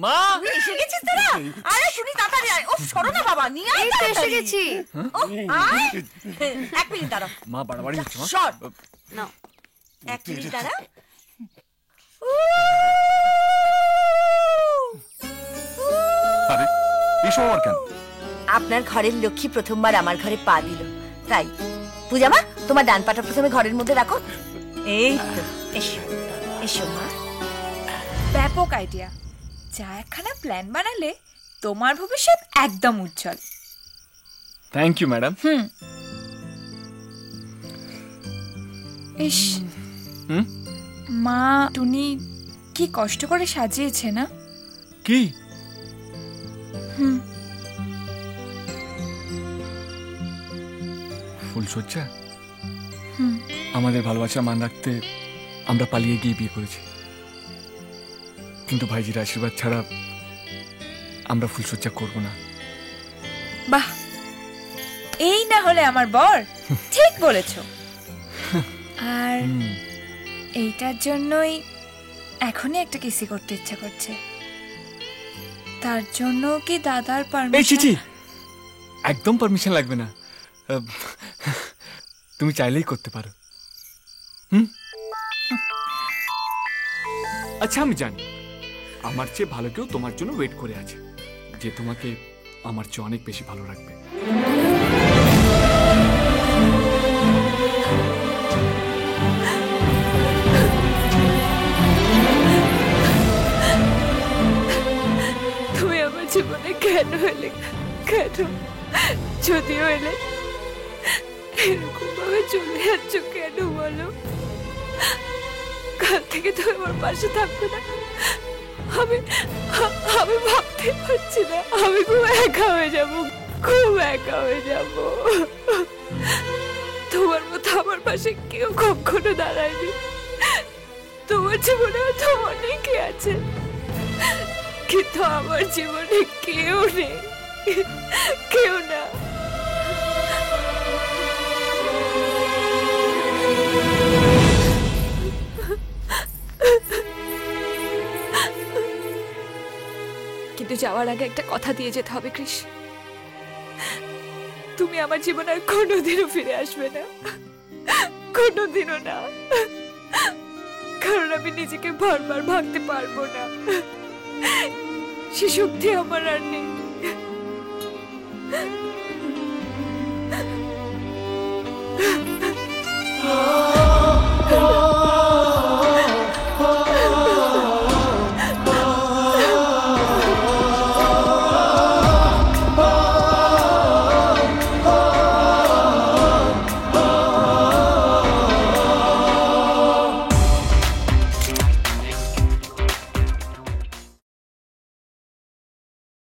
মা তুই এসে গেছিস তোরা? আরে শুনি তাড়াতাড়ি আয়। ও সরো না বাবা, নিয়ে আয়। এই তো এসে গেছি। ও আয়। এক মিনিট দাঁড়াও। মা বাড়াবাড়ি হচ্ছে মা। সর না, এক মিনিট দাঁড়া। আরে এসব আর কেন? আপনার ঘরের লক্ষ্মী প্রথমবার আমার ঘরে পা দিল, তাই। পূজা মা, তোমার ডান পাটা প্রথমে ঘরের মধ্যে রাখো। এই তো, এসো এসো মা। ব্যাপক আইডিয়া। যা একখানা প্ল্যান বানালে তোমার ভবিষ্যৎ একদম উজ্জ্বল। Thank you madam. ইস, মা টুনি কি কষ্ট করে সাজিয়েছে না? কি? ফুলসজ্জা? আমাদের ভালোবাসা মান রাখতে আমরা পালিয়ে গিয়ে বিয়ে করেছি, কিন্তু ভাইজির আশীর্বাদ ছাড়া আমরা ফুলসজ্জা করব না। বাহ, এই না হলে আমার বর। ঠিক বলেছ। আর এইটার জন্যই এখনই একটা কিসি করতে ইচ্ছা করছে। তার জন্য কি দাদার পারমিশন? একদম পারমিশন লাগবে না, তুমি চাইলেই করতে পারো। আচ্ছা, আমি জানি আমার চেয়ে ভালো কেউ তোমার জন্য ওয়েট করে আছে, যে তোমাকে আমার চেয়ে অনেক বেশি ভালো রাখবে। তুমি আমার জীবনে কেন এলে? কেন? যদিও এলে, এরকম ভাবে চলে যাচ্ছ কেন বলো? কাল থেকে তুমি আমার পাশে থাকবে না। আমি ভাবতে পারছি না। আমি খুব একা হয়ে যাব, খুব একা হয়ে যাব। তোমার মতো আমার পাশে কেউ কখনো দাঁড়ায়নি। তোমার জীবনে তো অনেকে আছে, কিন্তু আমার জীবনে কেউ নেই, কেউ না। কিন্তু যাওয়ার আগে একটা কথা দিয়ে যেতে হবে কৃষ। তুমি আমার জীবনে আর কোনোদিনও ফিরে আসবে না, কোনোদিনও না। কারণ আমি নিজেকে বারবার ভাঙতে পারবো না, সে শক্তি আমার আর নেই।